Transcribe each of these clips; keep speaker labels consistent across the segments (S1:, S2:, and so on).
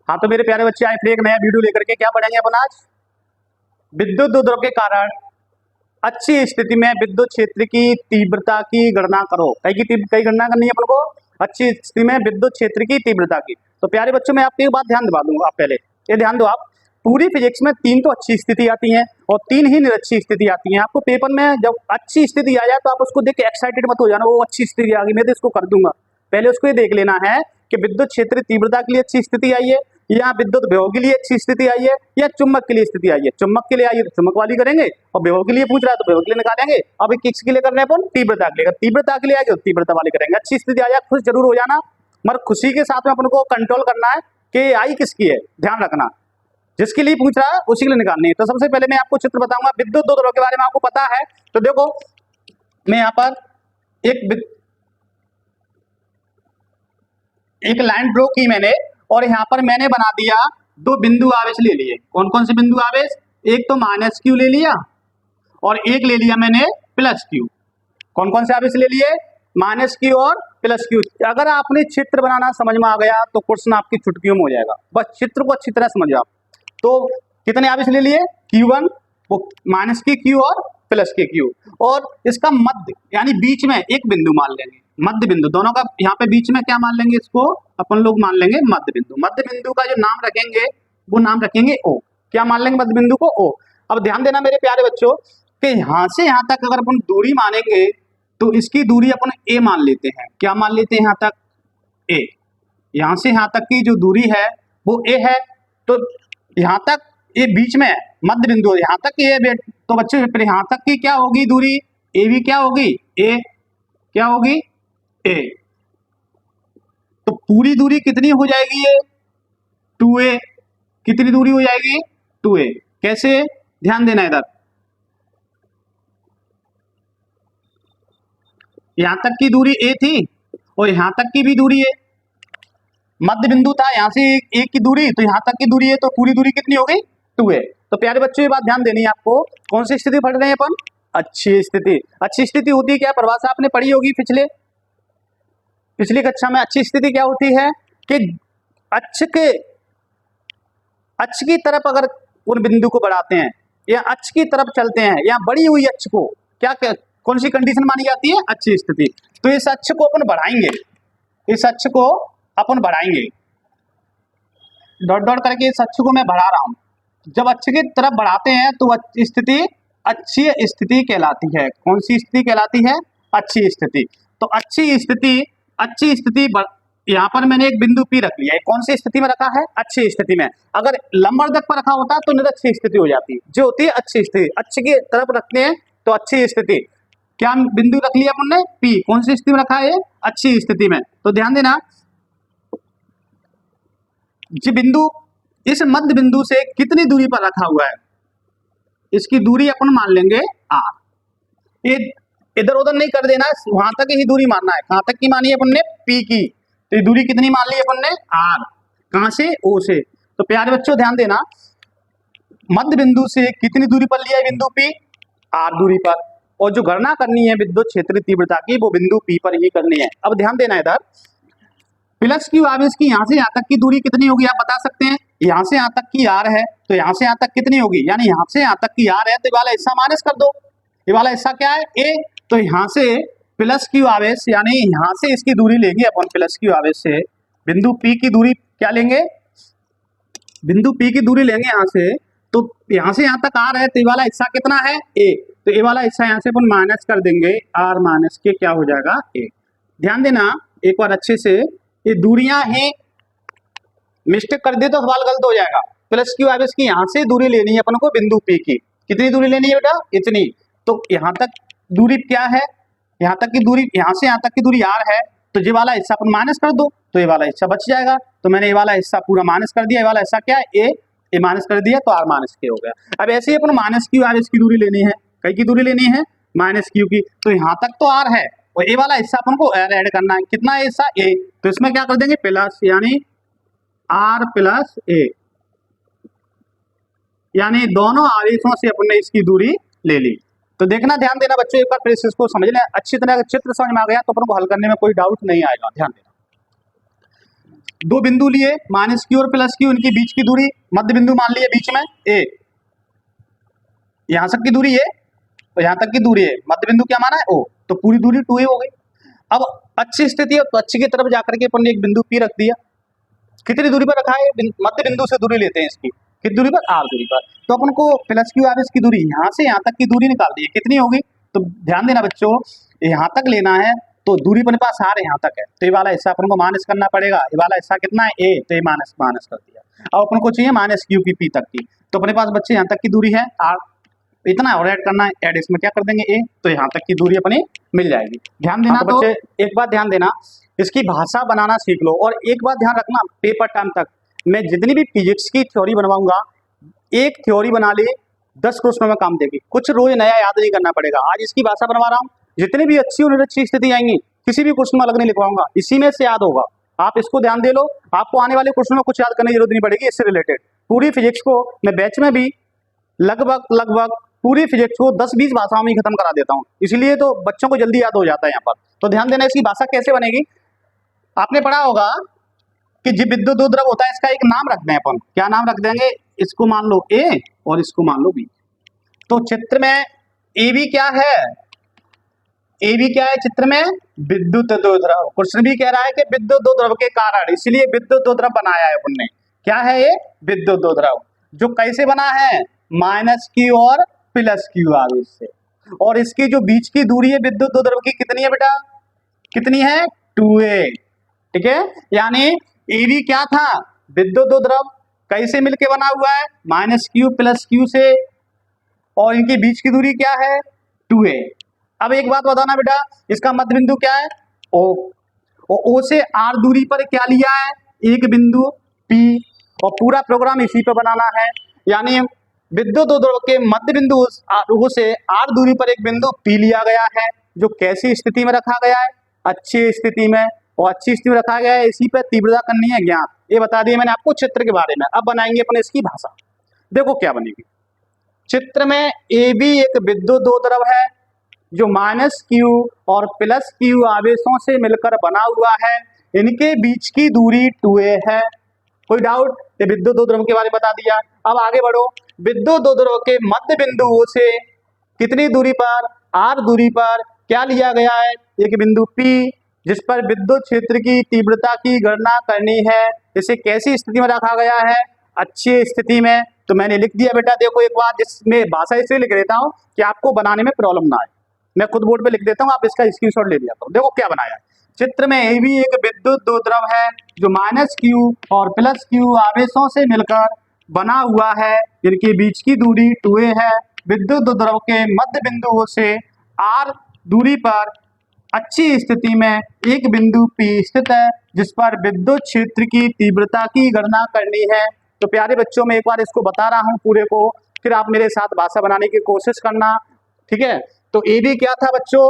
S1: हाँ तो मेरे प्यारे बच्चे आए फिर एक नया वीडियो लेकर के। क्या पढ़ेंगे अपन आज? विद्युत उपद्रव के कारण अच्छी स्थिति में विद्युत क्षेत्र की तीव्रता की गणना करो। कई गणना करनी है अपन को अच्छी स्थिति में विद्युत क्षेत्र की तीव्रता की। तो प्यारे बच्चों मैं आपको एक बात ध्यान दिला दूंगा। आप पहले ये ध्यान दो, आप पूरी फिजिक्स में 3 तो अच्छी स्थिति आती है और 3 ही निरक्षी स्थिति आती है। आपको पेपर में जब अच्छी स्थिति आ जाए तो आप उसको देख के एक्साइटेड मत हो जाना, वो अच्छी स्थिति आ गई मैं तो इसको कर दूंगा। पहले उसको ये देख लेना है कि विद्युत क्षेत्र तीव्रता के लिए अच्छी स्थिति आई है, या विद्युत विभव के लिए अच्छी स्थिति आई है, या चुंबक के लिए स्थिति आई है। चुंबक के लिए आई है तो चुंबक वाली करेंगे, और विभव के लिए पूछ रहा है तो विभव के लिए निकालेंगे। अब किसके लिए कर रहे हैं अपन? तीव्रता के लिए। तीव्रता के लिए आएगी तो तीव्रता वाली करेंगे। अच्छी स्थिति आ जाए खुश जरूर हो जाना, मगर खुशी के साथ में अपन को कंट्रोल करना है कि आई किसकी है, ध्यान रखना। जिसके लिए पूछ रहा है उसी के लिए निकालनी है। तो सबसे पहले मैं आपको चित्र बताऊंगा विद्युत द्वंद्व के बारे में। आपको पता है तो देखो, मैं यहाँ पर एक लाइन ड्रॉ की मैंने, और यहाँ पर मैंने बना दिया 2 बिंदु आवेश ले लिए। कौन कौन से बिंदु आवेश? एक तो -q ले लिया और एक ले लिया मैंने +q। कौन कौन से आवेश ले लिए? -q और +q। अगर आपने चित्र बनाना समझ में आ गया तो क्वेश्चन आपकी चुटकियों में हो जाएगा। बस चित्र को अच्छी तरह समझो आप। तो कितने आवेश ले लिए? q1, वो -q और +q, और इसका मध्य यानी बीच में एक बिंदु मान लेंगे, मध्य बिंदु। दोनों का यहाँ पे बीच में क्या मान लेंगे? इसको अपन लोग मान लेंगे मध्य बिंदु। मध्य बिंदु का जो नाम रखेंगे वो नाम रखेंगे O। क्या मान लेंगे मध्य बिंदु को? O। अब ध्यान देना मेरे प्यारे बच्चों कि यहाँ से यहाँ तक अगर अपन दूरी मानेंगे तो इसकी दूरी अपन A मान लेते हैं। क्या मान लेते हैं? यहाँ तक A। यहाँ से यहाँ तक की जो दूरी है वो A है। तो यहाँ तक ये बीच में मध्य बिंदु, यहाँ तक ये, तो बच्चे यहाँ तक की क्या होगी दूरी? A भी क्या होगी? A क्या होगी? A। तो पूरी दूरी कितनी हो जाएगी? ये 2A। कितनी दूरी हो जाएगी? 2A। कैसे? ध्यान देना इधर, यहां तक की दूरी A थी और यहां तक की भी दूरी A। मध्य बिंदु था, यहां से एक की दूरी, तो यहां तक की दूरी है, तो पूरी दूरी कितनी हो गई? 2A। तो प्यारे बच्चों ये बात ध्यान देनी है आपको। कौन सी स्थिति पढ़ रहे हैं अपन? अच्छी स्थिति। अच्छी स्थिति होती क्या? परिभाषा आपने पढ़ी होगी पिछली कक्षा में। अच्छी स्थिति क्या होती है कि अक्ष की तरफ अगर उन बिंदु को बढ़ाते हैं या अक्ष की तरफ चलते हैं या बढ़ी हुई अक्ष को कौन सी कंडीशन मानी जाती है? अच्छी स्थिति। तो इस अक्ष को अपन बढ़ाएंगे, इस अक्ष को अपन बढ़ाएंगे, डॉट डॉट करके इस अक्ष को मैं बढ़ा रहा हूं। जब अक्ष की तरफ बढ़ाते हैं तो स्थिति अच्छी स्थिति कहलाती है। कौन सी स्थिति कहलाती है? अच्छी स्थिति। तो अच्छी स्थिति यहाँ पर मैंने एक बिंदु P रख लिया है। कौन सी स्थिति में रखा है? अच्छी स्थिति में। अगर लंबवर्धक पर रखा होता तो निरक्षी स्थिति हो जाती, जो होती है अच्छी स्थिति। अक्ष की तरफ रखते हैं तो अच्छी स्थिति। क्या बिंदु रख लिया अपन ने? P। कौन सी स्थिति में रखा है? अच्छी स्थिति में। तो ध्यान देना, जी बिंदु इस मध्य बिंदु से कितनी दूरी पर रखा हुआ है? इसकी दूरी अपन मान लेंगे R। ये इधर उधर नहीं कर देना, वहां तक ही दूरी मानना है। कहां तक की मानी है अपन ने? P की। तो ये दूरी कितनी मान ली अपन ने? R। कहां से? O से। तो प्यारे बच्चों ध्यान देना, मध्य बिंदु से कितनी दूरी पर लिया है बिंदु P? R दूरी पर। और जो गणना करनी है विद्युत क्षेत्र तीव्रता की वो बिंदु P पर ही करनी है। अब ध्यान देना इधर, +q आवेश की यहाँ से यहाँ तक की दूरी कितनी होगी आप बता सकते हैं? यहाँ से यहाँ तक की R है, तो यहाँ से यहाँ तक कितनी होगी? यानी यहाँ से यहाँ तक की R है तो ये वाला हिस्सा माइनस कर दो। ये वाला हिस्सा क्या है? A। तो यहाँ से +q आवेश यानी यहाँ से इसकी दूरी लेंगे अपन, +q आवेश से बिंदु P की दूरी क्या लेंगे? बिंदु P की दूरी लेंगे यहाँ से। तो यहाँ से यहाँ तक R है तो ये वाला हिस्सा कितना है? A। तो ये वाला हिस्सा यहाँ से अपन माइनस कर देंगे, R माइनस के क्या हो जाएगा? A। ध्यान देना एक बार अच्छे से, ये दूरियां ही मिस्टेक कर दे तो सवाल गलत हो जाएगा। +q आवेश की यहाँ से दूरी लेनी है अपन को बिंदु P की। कितनी दूरी लेनी है बेटा? इतनी। तो यहाँ तक दूरी क्या है? यहाँ तक की दूरी, यहाँ से यहाँ तक की दूरी R है, तो ये वाला हिस्सा अपन माइनस कर दो तो ये वाला हिस्सा बच जाएगा। तो मैंने ये वाला हिस्सा पूरा माइनस कर दिया। ये वाला हिस्सा क्या है? A माइनस कर दिया तो R माइनस के हो गया। अब ऐसे ही अपन -q आवेश की दूरी लेनी है। कई की दूरी लेनी है? -q की। तो यहाँ तक तो R है और ये वाला हिस्सा अपन को ऐड करना है। कितना है हिस्सा? A। तो इसमें क्या कर देंगे? प्लस, यानी R + A, यानी दोनों आवेशों से अपन ने इसकी दूरी ले ली। तो देखना, ध्यान देना बच्चों, एक बार फिर इसको समझ लें अच्छी तरह। चित्र समझ में आ गया तो अपन को हल करने में कोई डाउट नहीं आएगा। ध्यान देना, दो बिंदु लिए माइनस क्यू और प्लस क्यू, इनकी बीच की दूरी मध्य बिंदु मान लिया बीच में ए, यहां तक की दूरी है तो यहां तक की दूरी है, मध्य बिंदु क्या माना है ओ, तो पूरी दूरी 2a हो गई। अब अच्छी स्थिति है तो अच्छी की तरफ जाकर के अपन ने एक बिंदु P रख दिया, कितनी दूरी पर रखा है, मध्य बिंदु से दूरी लेते हैं इसकी, कितनी दूरी पर, r दूरी पर, तो अपन को प्लस क्यू आर की दूरी यहाँ से यहाँ तक की दूरी निकाल दी है, कितनी होगी, तो ध्यान देना बच्चों, यहाँ तक लेना है तो दूरी अपने पास r यहाँ तक है, तो ये वाला हिस्सा अपन को माइनस करना पड़ेगा, ये वाला हिस्सा कितना है a, तो ये माइनस माइनस कर दिया। अब अपन को चाहिए माइनस क्यू की P तक की, तो अपने पास बच्चे यहाँ तक की दूरी है r, इतना और ऐड करना है, ऐड इसमें क्या कर देंगे a, तो यहाँ तक की दूरी अपनी मिल जाएगी। ध्यान देना तो बच्चे, एक बात ध्यान देना, इसकी भाषा बनाना सीख लो, और एक बात ध्यान रखना, पेपर टाइम तक मैं जितनी भी फिजिक्स की थ्योरी बनवाऊंगा, एक थ्योरी बना ली 10 क्वेश्चनों में काम देगी, कुछ रोज नया याद नहीं करना पड़ेगा। आज इसकी भाषा बनवा रहा हूँ, जितनी भी अच्छी और निरच्छी स्थिति आएंगी किसी भी क्वेश्चन में अलग नहीं लिखवाऊंगा, इसी में से याद होगा, आप इसको ध्यान दे लो, आपको आने वाले क्वेश्चन में कुछ याद करने की जरूरत नहीं पड़ेगी। इससे रिलेटेड पूरी फिजिक्स को मैं बैच में भी लगभग पूरी फिजिक्स को 10-20 भाषाओं में ही खत्म करा देता हूँ, इसलिए तो बच्चों को जल्दी याद हो जाता है यहाँ पर। तो ध्यान देना, इसकी भाषा कैसे बनेगी, आपने पढ़ा होगा कि जब विद्युत दो द्रव होता है इसका एक नाम रखते हैं अपन, क्या नाम रख देंगे, इसको मान लो ए और इसको मान लो बी। तो चित्र में ए बी क्या है, ए बी क्या है चित्र में, विद्युत दो द्रव। क्वेश्चन भी कह रहा है कि विद्युत दो द्रव के कारण, इसलिए विद्युत दो द्रव बनाया है अपन ने। क्या है ये, विद्युत दो द्रव, जो कैसे बना है, माइनस क्यू और प्लस क्यू आवेश से, और इसकी जो बीच की दूरी है विद्युत दो द्रव की कितनी है बेटा, कितनी है, 2a, ठीक है। यानी ए बी क्या था, विद्युत दो द्रव, कैसे मिलके बना हुआ है, माइनस क्यू प्लस क्यू से, और इनके बीच की दूरी क्या है, 2a। अब एक बात बताना बेटा, इसका मध्य बिंदु क्या है, O, और O से R दूरी पर क्या लिया है, एक बिंदु P, और पूरा प्रोग्राम इसी पे बनाना है। यानी विद्युत दो द्रव के मध्य बिंदु O से R दूरी पर एक बिंदु P लिया गया है, जो कैसी स्थिति में रखा गया है, अच्छी स्थिति में, और अच्छी स्थिति में रखा गया है, इसी पे तीव्रता करनी है ज्ञात, ये बता दिए मैंने आपको चित्र के बारे में। अब बनाएंगे अपने इसकी भाषा, देखो क्या बनेगी। चित्र में ए बी एक विद्युत दो द्रव है जो माइनस क्यू और प्लस क्यू आवेशों से मिलकर बना हुआ है, इनके बीच की दूरी 2a है। कोई डाउट, ये विद्युत दो द्रव के बारे में बता दिया। अब आगे बढ़ो, विद्युत दो द्रव के मध्य बिंदु से कितनी दूरी पर, r दूरी पर क्या लिया गया है, एक बिंदु P, जिस पर विद्युत क्षेत्र की तीव्रता की गणना करनी है। इसे कैसी स्थिति में रखा गया है, अच्छी स्थिति में। तो मैंने लिख दिया बेटा, देखो एक बार जिसमें भाषा इसलिए लिख देता हूँ कि आपको बनाने में प्रॉब्लम ना आए, मैं खुद बोर्ड पे लिख देता हूँ, आप इसका स्क्रीनशॉट ले लिया करो। देखो क्या बनाया है, चित्र में ए भी एक विद्युत दो द्रव है जो माइनस क्यू और प्लस क्यू आवेशों से मिलकर बना हुआ है, जिनके बीच की दूरी 2a है। विद्युत दो द्रव के मध्य बिंदु से r दूरी पर अच्छी स्थिति में एक बिंदु P स्थित है, जिस पर विद्युत क्षेत्र की तीव्रता की गणना करनी है। तो प्यारे बच्चों, मैं एक बार इसको बता रहा हूँ पूरे को, फिर आप मेरे साथ भाषा बनाने की कोशिश करना, ठीक है। तो ए बी क्या था बच्चों,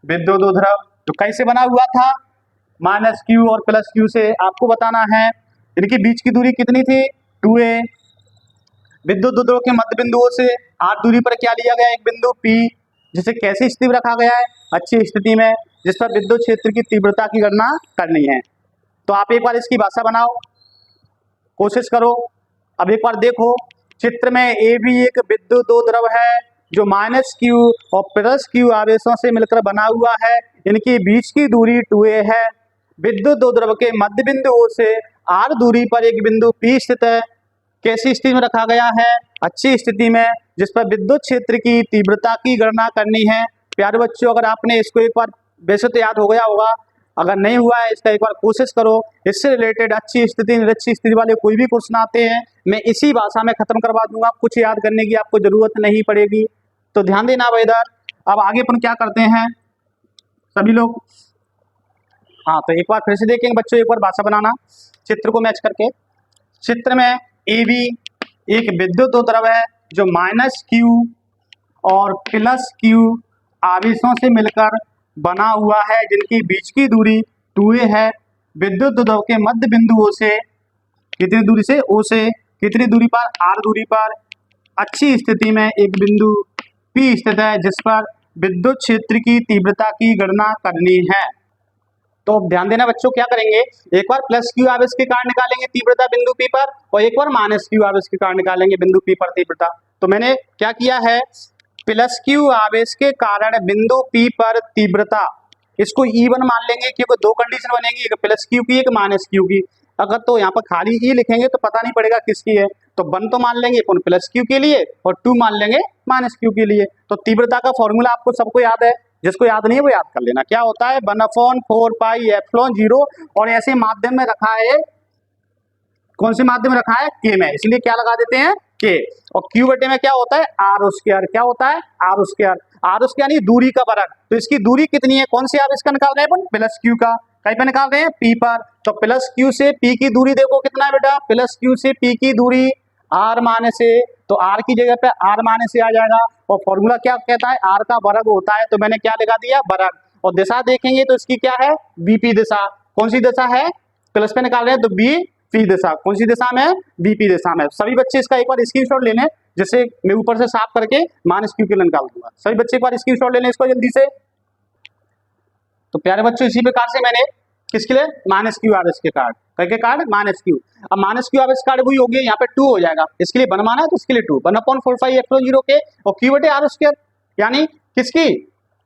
S1: विद्युत दो द्रव, तो कैसे बना हुआ था, माइनस क्यू और प्लस क्यू से, आपको बताना है। इनकी बीच की दूरी कितनी थी, 2a। विद्युत दो द्रव के मध्य बिंदुओं से r दूरी पर क्या लिया गया, एक बिंदु P, जिसे कैसी स्थिति में रखा गया है, अच्छी स्थिति में, जिस पर विद्युत क्षेत्र की तीव्रता की गणना करनी है। तो आप एक बार इसकी भाषा बनाओ, कोशिश करो। अब एक बार देखो, चित्र में ए भी एक विद्युत दो द्रव है जो माइनस क्यू और प्लस क्यू आवेशों से मिलकर बना हुआ है, इनकी बीच की दूरी 2a है। विद्युत दो द्रव के मध्य बिंदुओं से r दूरी पर एक बिंदु P स्थित है, कैसी स्थिति में रखा गया है, अच्छी स्थिति में, जिस पर विद्युत क्षेत्र की तीव्रता की गणना करनी है। प्यारे बच्चों, अगर आपने इसको एक बार, वैसे तो याद हो गया होगा, अगर नहीं हुआ है इसका एक बार कोशिश करो। इससे रिलेटेड अच्छी स्थिति निरच्छी स्थिति वाले कोई भी क्वेश्चन आते हैं, मैं इसी भाषा में खत्म करवा दूंगा, कुछ याद करने की आपको जरूरत नहीं पड़ेगी। तो ध्यान देना भाई इधर। अब आगे अपन क्या करते हैं सभी लोग, हाँ, तो एक बार फिर से देखेंगे बच्चों, एक बार भाषा बनाना चित्र को मैच करके। चित्र में ए बी एक विद्युत दो द्रव है जो माइनस क्यू और प्लस क्यू आवेशों से मिलकर बना हुआ है, जिनकी बीच की दूरी 2a है। विद्युत दो द्रव के मध्य बिंदुओं से कितनी दूरी से, O से कितनी दूरी पर, r दूरी पर अच्छी स्थिति में एक बिंदु P स्थित है, जिस पर विद्युत क्षेत्र की तीव्रता की गणना करनी है। तो ध्यान देना बच्चों, क्या करेंगे, एक बार प्लस क्यू आवेश के कारण निकालेंगे तीव्रता बिंदु पी पर, और एक बार माइनस क्यू आवेश के कारण निकालेंगे बिंदु पी पर तीव्रता। तो मैंने क्या किया है, प्लस क्यू आवेश के कारण बिंदु पी पर तीव्रता, इसको E1 मान लेंगे, क्योंकि दो कंडीशन बनेगी, एक प्लस क्यू की एक माइनस क्यू की। अगर तो यहाँ पर खाली E लिखेंगे तो पता नहीं पड़ेगा किसकी है, तो 1 तो मान लेंगे अपन प्लस क्यू के लिए और 2 मान लेंगे माइनस क्यू के लिए। तो तीव्रता का फॉर्मूला आपको सबको याद है, जिसको याद नहीं है वो याद कर लेना। क्या होता है, 1/4πε0, और ऐसे माध्यम में रखा है, कौन से माध्यम में रखा है, के में, इसलिए क्या लगा देते हैं, के। और क्यू बटे में क्या होता है, आर स्क्वायर, क्या होता है, आर स्क्वायर। आर स्क्वायर यानी दूरी का वर्ग, तो इसकी दूरी कितनी है, कौन से आवेश का निकाल रहे हैं अपन, प्लस क्यू का, कहीं पे निकाल रहे हैं, पी पर। तो प्लस क्यू से पी की दूरी देखो कितना है बेटा, प्लस क्यू से पी की दूरी आर माइनस ए, तो आर की जगह पे आर माइनस ए आ जाएगा। और फॉर्मूला क्या कहता है, आर का वर्ग होता है, तो मैंने क्या लगा दिया, वर्ग। और दिशा देखेंगे तो इसकी क्या है, बीपी दिशा। कौन सी दिशा है, प्लस पे निकाल रहे हैं तो बी पी दिशा, कौन सी दिशा में, बीपी दिशा में। सभी बच्चे इसका एक बार स्क्रीनशॉट ले लें, जैसे मैं ऊपर से साफ करके माइनस क्यू के लिए निकाल दूंगा। सभी बच्चे एक बार स्क्रीनशॉट ले लें इसको जल्दी से। तो प्यारे बच्चों, इसी प्रकार से मैंने किसके लिए, माइनस क्यू आवेश के कार्ड, करके कार्ड माइनस क्यू। अब माइनस क्यू आवेश कार्ड वही हो गया, यहाँ पे 2 हो जाएगा, इसके लिए 1 माना है तो इसके लिए 2, 1/4πε0 के, और क्यू बटे आर स्क्वायर, यानी किसकी,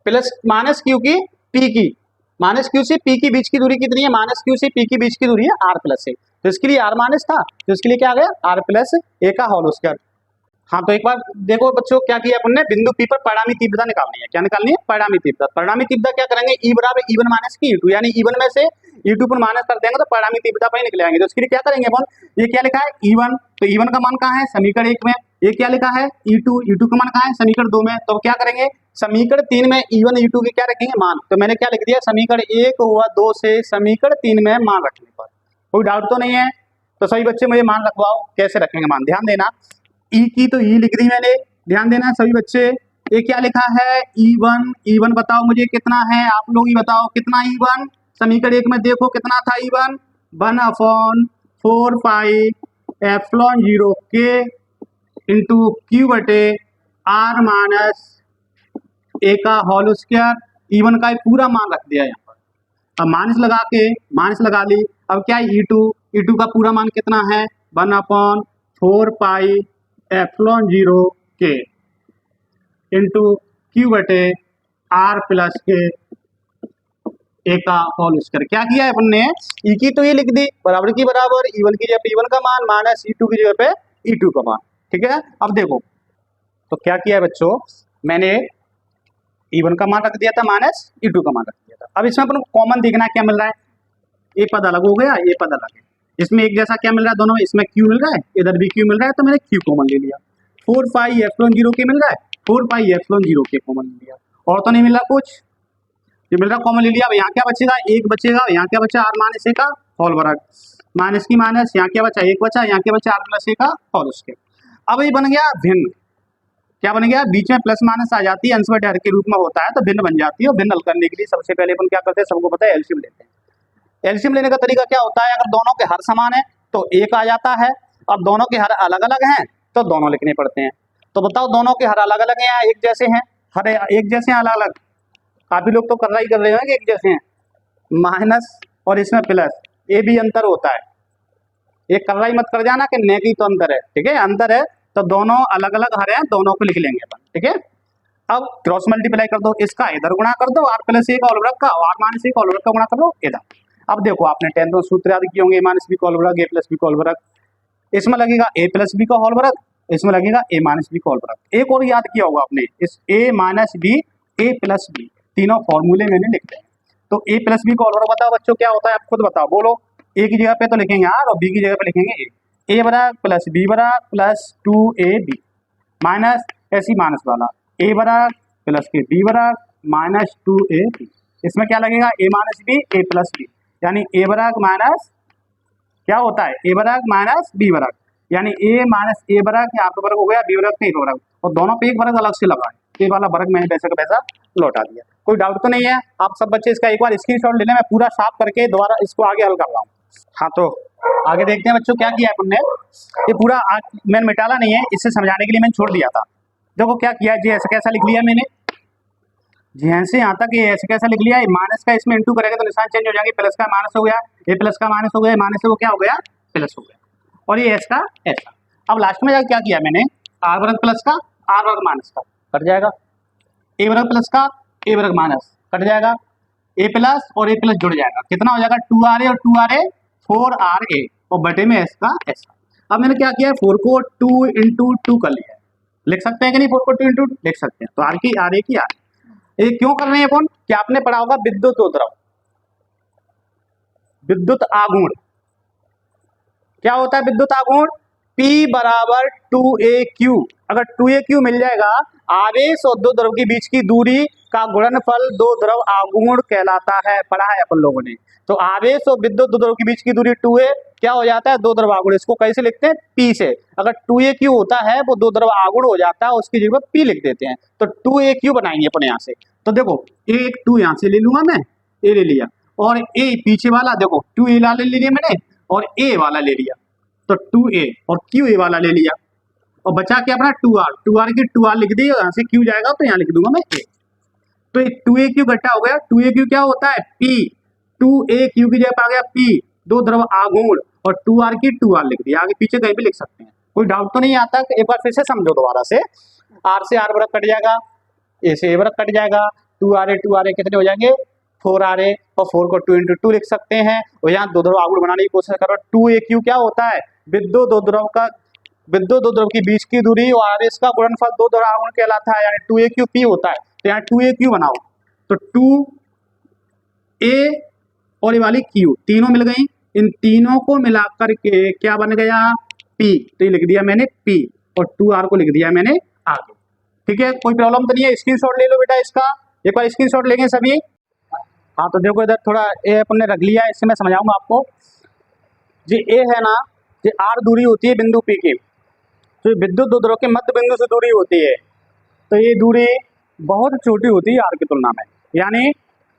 S1: प्लस माइनस क्यू की पी की, माइनस क्यू से पी की बीच की दूरी कितनी है, माइनस क्यू से पी की बीच की दूरी है आर प्लस ए, तो इसके लिए आर माइनस था, तो इसके लिए क्या आ गया, आर प्लस ए का होल स्क्वायर। हाँ, तो एक बार देखो बच्चों, क्या किया अपन ने, बिंदु पी पर परिणामी तीव्रता निकालनी है। क्या निकालनी है, परिणामी तीव्रता। परिणामी तीव्रता क्या करेंगे, E बराबर E1 माइनस की E2, यानी E1 में से E2 पर माइनस कर देंगे तो परिणामी तीव्रता पर ही निकल आएंगे। तो इसके लिए क्या करेंगे अपन, ये क्या लिखा है E1, तो E1 का मान कहाँ है, समीकरण 1 में। ये क्या लिखा है E2, E2 का मान कहाँ है, समीकरण 2 में। तो क्या करेंगे, समीकरण 3 में E1 E2 के क्या रखेंगे, मान। तो मैंने क्या लिख दिया, समीकरण 1 हुआ 2 से समीकरण 3 में मान रखने पर। कोई डाउट तो नहीं है, तो सभी बच्चे मुझे मान रखवाओ, कैसे रखेंगे मान, ध्यान देना। ई की तो ई लिख दी मैंने, ध्यान देना सभी बच्चे। ये क्या लिखा है, E1 बताओ मुझे कितना है, आप लोग ही बताओ कितना E1, समीकरण 1 में देखो कितना था E1, 1/4πε0 के इंटू क्यू बटे आर माइनस ए का होल स्क्वायर। E1 का पूरा मान रख दिया यहाँ पर, अब माइनस लगा के, माइनस लगा ली। अब क्या है E2 का पूरा मान कितना है, 1/4πε0 के इंटू क्यू बटे आर प्लस के ए का होल स्क्वायर। क्या किया है अपन ने, ई की तो ये लिख दी बराबर की बराबर, E1 की जगह पे E1 का मान माइनस E2 की जगह पे E2 का मान, ठीक है। अब देखो तो क्या किया है बच्चों, मैंने E1 का मान रख दिया था माइनस E2 का मान रख दिया था। अब इसमें अपन को कॉमन देखना क्या मिल रहा है, ये पद अलग हो गया, ये पद अलग है, इसमें एक जैसा क्या मिल रहा है दोनों, इसमें Q मिल रहा है, इधर भी Q मिल रहा है, तो मैंने Q कॉमन ले लिया। 4πε0 के मिल रहा है, 4πε0 के कॉमन ले लिया, और तो नहीं मिल रहा कुछ, ये मिल रहा कॉमन ले लिया। अब यहाँ क्या बचेगा, एक बचेगा, यहाँ क्या बचा, आर माइनस ए का होल वर्ग, माइनस की माइनस, यहाँ क्या बचा, एक बचा, यहाँ क्या बचा, आर प्लस ए का होल स्क्वायर। अब ये बन गया भिन्न, क्या बन गया, बीच में प्लस माइनस आ जाती है, अंश बटे हर के रूप में होता है, तो भिन्न बन जाती है। और भिन्न हल करने के लिए सबसे पहले अपन क्या करते हैं, सबको पता है, एलसीएम लेते हैं। एलसीएम लेने का तरीका क्या होता है, अगर दोनों के हर समान है तो एक आ जाता है, और दोनों के हर अलग अलग हैं तो दोनों लिखने पड़ते हैं। तो बताओ, दोनों के हर अलग अलग हैं या एक जैसे हैं, हर एक जैसे हैं, अलग अलग, काफी लोग तो कर रहे हैं कि एक जैसे हैं, माइनस और इसमें प्लस, ये भी अंतर होता है, एक कर मत कर जाना कि ने की तो अंतर है, ठीक है, अंतर है, तो दोनों अलग अलग हर हैं, दोनों को लिख लेंगे अपन, ठीक है। अब क्रॉस मल्टीप्लाई कर दो, इसका इधर गुणा कर दो, आर प्लस ए का होल वर्ग का, आर माइनस ए का होल वर्ग का गुणा कर दो इधर। अब देखो आपने 10th में सूत्र याद किए होंगे, ए माइनस बी का होल वर्ग, ए प्लस बी का होल वर्ग, इसमें लगेगा ए प्लस बी का होल वर्ग, इसमें लगेगा ए माइनस बी का होल वर्ग। एक और याद किया होगा आपने, इस ए माइनस बी, ए प्लस बी, तीनों फॉर्मूले मैंने लिख दिए। तो ए प्लस बी का होल वर्ग बताओ बच्चों क्या होता है, आप खुद बताओ, बोलो। ए की जगह पे तो लिखेंगे आर और बी की जगह पे लिखेंगे ए बराबर प्लस बी बराबर प्लस 2ab माइनस ऐसी माइनस वाला ए बराबर प्लस के बी बराबर माइनस 2ab। इसमें क्या लगेगा, ए माइनस बी, ए प्लस बी, यानी ए बराबर माइनस क्या होता है, ए बराबर माइनस बी बराबर, यानी ए माइनस ए बराबर यहाँ पे वर्ग हो गया, बी बराबर पे एक वर्ग, और दोनों पे एक वर्ग अलग से लगा है, ए वाला वर्ग मैंने वैसे का वैसा लौटा दिया। कोई डाउट तो नहीं है, आप सब बच्चे इसका एक बार स्क्रीनशॉट ले लें, मैं पूरा साफ करके दोबारा इसको आगे हल कर रहा हूँ। हाँ, तो आगे देखते हैं बच्चों क्या किया है अपन ने। ये पूरा मैंने मिटाला नहीं है, इससे समझाने के लिए मैंने छोड़ दिया था। देखो क्या किया जी, ऐसा कैसा लिख लिया मैंने, जी यहाँ से यहाँ तक ये ऐसे कैसा लिख लिया, माइनस का इसमें इंटू करेगा तो निशान चेंज हो जाएंगे, प्लस का माइनस हो गया, ये प्लस का माइनस हो गया, माइनस से वो क्या हो गया प्लस हो गया, और ये एस का ऐसा। अब लास्ट में जाकर क्या किया मैंने, आर वर्ग प्लस का आर वर्ग माइनस का कट जाएगा, ए वर्ग प्लस का ए वर्ग माइनस कट जाएगा, ए प्लस और ए प्लस जुड़ जाएगा, कितना हो जाएगा 2RA और 2RA 4RA और बटे में एस का ऐसा। अब मैंने क्या किया, 4 को 2 इंटू 2 कर लिया है, लिख सकते हैं कि नहीं, 4 को 2 इंटू लिख सकते हैं, तो आर की आर ए की आर। ये क्यों कर रहे हैं अपन, क्या आपने पढ़ा होगा विद्युत उद्रव, विद्युत आघूर्ण। क्या होता है विद्युत आघूर्ण, P बराबर 2AQ। अगर 2AQ मिल जाएगा, आवेश और दो द्रव के बीच की दूरी का गुणनफल दो द्रव आघूर्ण कहलाता है, पढ़ा है अपन लोगों ने। तो आवेश और विद्युत दो द्रव के बीच की दूरी 2A क्या हो जाता है, दो द्रव आघूर्ण। इसको कैसे लिखते हैं, P से। अगर 2AQ होता है वो दो द्रव आघूर्ण हो जाता है, उसकी जगह P लिख देते हैं, तो 2AQ बनाएंगे अपन यहाँ से। तो देखो एक 2 यहाँ से ले लूंगा मैं, ए ले लिया, और ए पीछे वाला देखो 2A वाला ले लिया मैंने, और ए वाला ले लिया, तो 2A और QA वाला ले लिया, और बचा क्या अपना 2R की 2R लिख दी, यहाँ से Q जाएगा तो यहाँ लिख दूंगा मैं A। तो 2AQ इकट्ठा हो गया, 2AQ क्या होता है P, 2AQ की जगह आ गया P, दो द्रव आघूर्ण, और 2R की 2R लिख दिया, आगे पीछे कहीं भी लिख सकते हैं, कोई डाउट तो नहीं आता। एक बार फिर से समझो दोबारा से, R से R वर्ग कट जाएगा, A से A वर्ग कट जाएगा, 2RA कितने हो जाएंगे 4RA, और 4 को 2 इंटू 2 लिख सकते हैं, और यहाँ दो द्रव आघूर्ण बनाने की कोशिश करो। 2AQ क्या होता है, विद्युत दो द्रव के बीच की दूरी और आवेश का गुणनफल दो द्रव आघूर्ण कहलाता है, यानी 2AQ P होता है। तो यहाँ 2AQ बनाओ, तो 2A और ये वाली Q तीनों मिल गई, इन तीनों को मिलाकर के क्या बन गया P, तो ये लिख दिया मैंने P, और 2R को लिख दिया मैंने आगे। ठीक है, कोई प्रॉब्लम तो नहीं है, स्क्रीनशॉट ले लो बेटा इसका, एक बार स्क्रीनशॉट लेंगे सभी। हाँ तो देखो इधर थोड़ा ए अपन ने रख लिया है, इससे मैं समझाऊंगा आपको। जी ए है ना, ये R दूरी होती है बिंदु P की, तो विद्युत दो द्रव के मध्य बिंदु से दूरी होती है, तो ये दूरी बहुत छोटी होती है R की तुलना में, यानी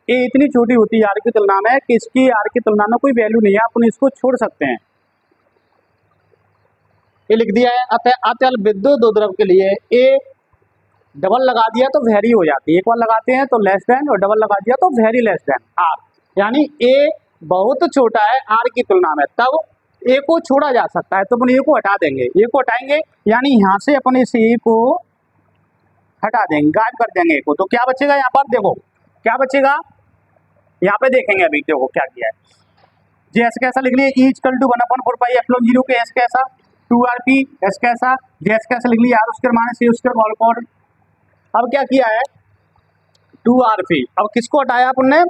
S1: ये इतनी छोटी होती है R की तुलना में कि इसकी R की तुलना में कोई वैल्यू नहीं है, अपन इसको छोड़ सकते हैं। ये लिख दिया है, अतः विद्युत दो द्रव के लिए ए डबल लगा दिया तो वेरी हो जाती है, एक बार लगाते हैं तो लेस देन, और डबल लगा दिया तो वेरी लेस देन R, यानी ए बहुत छोटा है R की तुलना में, तब ए को छोड़ा जा सकता है, तो अपन ए को हटा देंगे, ए को हटाएंगे यानी यहाँ से अपन इस ए को हटा देंगे, गायब कर देंगे ए को, तो क्या बचेगा यहाँ पर, देखो क्या बचेगा, यहाँ पे देखेंगे अभी, देखो क्या किया है जी। एस कैसा लिख लिया, E इक्वल टू 1/4πε0 के एस कैसा 2RP, एस कैसा जी, एस कैसा लिख लिया R स्क्वायर माइनस ए स्क्वायर होल पावर। अब क्या किया है 2RP, अब किसको हटाया अपन ने,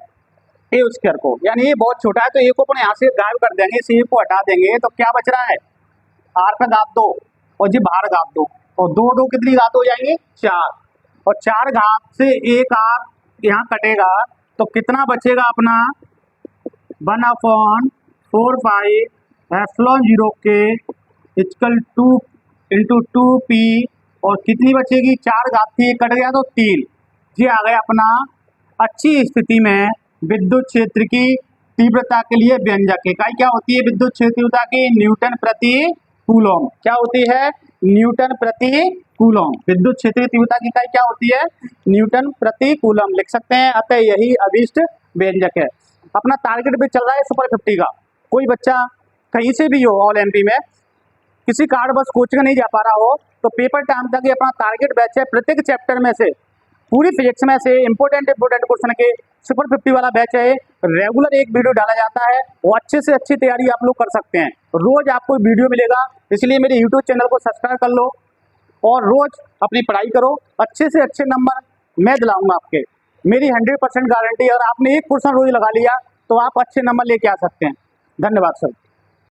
S1: ए स्क्वायर को, यानी ये बहुत छोटा है तो ए को अपन यहाँ से गायब कर देंगे, इस ए को हटा देंगे, तो क्या बच रहा है R का घात 2 और जी बाहर घात 2, और 2 कितनी घात हो जाएंगे 4, और 4 घात से एक R यहाँ कटेगा, तो कितना बचेगा अपना 1/4πε0 के इक्वल 2 इंटू 2P, और कितनी बचेगी 4 घात थी, कट गया तो 3, ये आ गया अपना अच्छी स्थिति में विद्युत क्षेत्र की तीव्रता के लिए व्यंजक इकाई क्या होती है, विद्युत क्षेत्र तीव्रता की न्यूटन प्रति कूलम, क्या होती है न्यूटन प्रति कूलम, विद्युत क्षेत्र तीव्रता की इकाई क्या होती है न्यूटन प्रति कूलम लिख सकते हैं। अतः यही अभीष्ट व्यंजक है। अपना टारगेट भी चल रहा है सुपर 50 का, कोई बच्चा कहीं से भी हो ऑल एमपी में किसी कारण बस कोचिंग नहीं जा पा रहा हो, तो पेपर टाइम तक ये अपना टारगेट बैच है, प्रत्येक चैप्टर में से पूरी फिजिक्स में से इंपोर्टेंट क्वेश्चन के सुपर 50 वाला बैच है, रेगुलर एक वीडियो डाला जाता है, वो अच्छे से अच्छी तैयारी आप लोग कर सकते हैं, रोज आपको वीडियो मिलेगा, इसलिए मेरे यूट्यूब चैनल को सब्सक्राइब कर लो और रोज अपनी पढ़ाई करो, अच्छे से अच्छे नंबर मैं दिलाऊंगा आपके, मेरी 100% गारंटी। और आपने एक क्वेश्चन रोज लगा लिया तो आप अच्छे नंबर लेके आ सकते हैं। धन्यवाद सर।